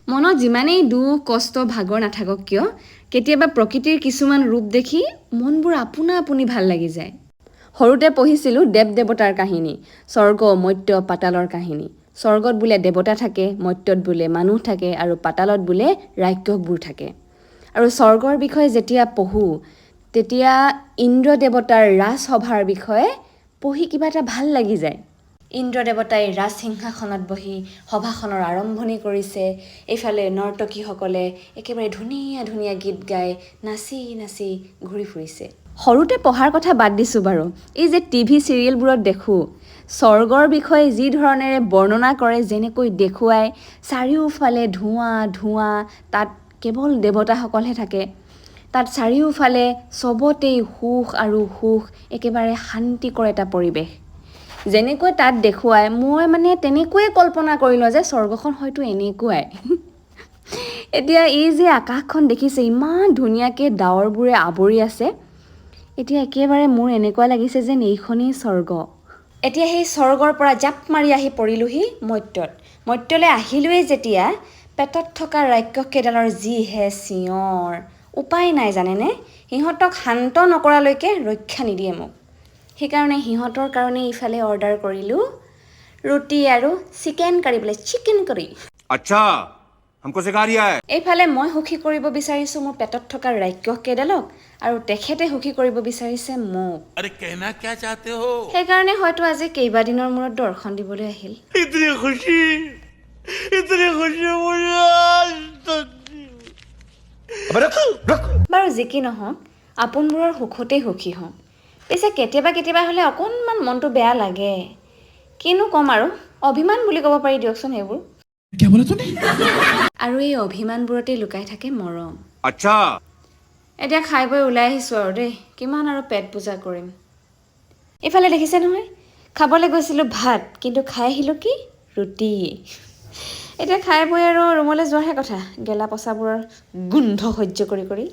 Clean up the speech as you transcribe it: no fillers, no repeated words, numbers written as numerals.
মনত যিমানেই দুখ কষ্ট ভাগৰ নাথাকক কিয় কেতিয়াবা প্ৰকৃতিৰ কিছুমান ৰূপ দেখি মনবোৰ আপোনা আপুনি ভাল লাগি যায়। সৰুতে পঢ়িছিলোঁ দেৱ দেৱতাৰ কাহিনী, স্বৰ্গ মৰ্ত্য পাতালৰ কাহিনী। স্বৰ্গত বোলে দেৱতা থাকে, মৰ্ত্যত বোলে মানুহ থাকে আৰু পাতালত বোলে ৰাক্ষসবোৰ থাকে। আৰু স্বৰ্গৰ বিষয়ে যেতিয়া পঢ়োঁ তেতিয়া ইন্দ্ৰ দেৱতাৰ ৰাজসভাৰ বিষয়ে পঢ়ি কিবা এটা ভাল লাগি যায়। ইন্দ্ৰ দেৱতাই ৰাজসিংহাসনত বহি সভাখনৰ আৰম্ভণি কৰিছে। এইফালে নৰ্তকীসকলে একেবাৰে ধুনীয়া ধুনীয়া গীত গাই নাচি নাচি ঘূৰি ফুৰিছে। সৰুতে পঢ়াৰ কথা বাদ দিছোঁ বাৰু, এই যে টিভি চিৰিয়েলবোৰত দেখোঁ স্বৰ্গৰ বিষয়ে যি ধৰণেৰে বৰ্ণনা কৰে, যেনেকৈ দেখুৱায় চাৰিওফালে ধোঁৱা ধোঁৱা, তাত কেৱল দেৱতাসকলহে থাকে। তাত চাৰিওফালে চবতেই সুখ আৰু সুখ, একেবাৰে শান্তিকৰ এটা পৰিৱেশ। যেনেকৈ তাত দেখুৱায় মই মানে তেনেকৈয়ে কল্পনা কৰি লওঁ যে স্বৰ্গখন হয়তো এনেকুৱাই। এতিয়া এই যে আকাশখন দেখিছে ইমান ধুনীয়াকৈ ডাৱৰবোৰে আৱৰি আছে, এতিয়া একেবাৰে মোৰ এনেকুৱা লাগিছে যেন এইখনেই স্বৰ্গ। এতিয়া সেই স্বৰ্গৰ পৰা জাপ মাৰি আহি পৰিলোহি মৰ্ত্যত। মৰ্ত্যলৈ আহিলোৱেই যেতিয়া পেটত থকা ৰাক্ষসকেইডালৰ যিহে চিঞৰ, উপায় নাই জানেনে, সিহঁতক শান্ত নকৰালৈকে ৰক্ষা নিদিয়ে মোক। সেইকাৰণে সিহঁতৰ কাৰণে ইফালে অৰ্ডাৰ কৰিলোঁ ৰুটি আৰু চিকেন কাৰী, বোলে চিকেন কাৰী। আচ্ছা, हमको सिखा रिया है। এইফালে মই সুখী কৰিব বিচাৰিছোঁ মোৰ পেটত থকা ৰাক্ষসকেইডালক, আৰু তেখেতে সুখী কৰিব বিচাৰিছে মোক। अरे कहना क्या चाहते हो? সেইকাৰণে হয়তো আজি কেইবাদিনৰ মূৰত দৰ্শন দিবলৈ আহিল। इतनी खुशी मुझे आज तक नहीं हुई। अबे रुक रुक। বাৰু যি কি নহওক আপোনবোৰৰ সুখতেই সুখী হওঁ। পিছে কেতিয়াবা কেতিয়াবা হ'লে অকণমান মনটো বেয়া লাগে, কিনো ক'ম আৰু, অভিমান বুলি ক'ব পাৰি দিয়কচোন সেইবোৰ। আৰু এই অভিমানবোৰতেই লুকাই থাকে মৰম। अच्छा, এতিয়া খাই বৈ ওলাই আহিছোঁ আৰু দেই, কিমান আৰু পেট পূজা কৰিম। এইফালে দেখিছে নহয়, খাবলৈ গৈছিলোঁ ভাত, কিন্তু খাই আহিলোঁ কি ৰুটি। এতিয়া খাই বৈ আৰু ৰুমলৈ যোৱাৰহে কথা, গেলা পচাবোৰৰ গোন্ধ সহ্য কৰি কৰি।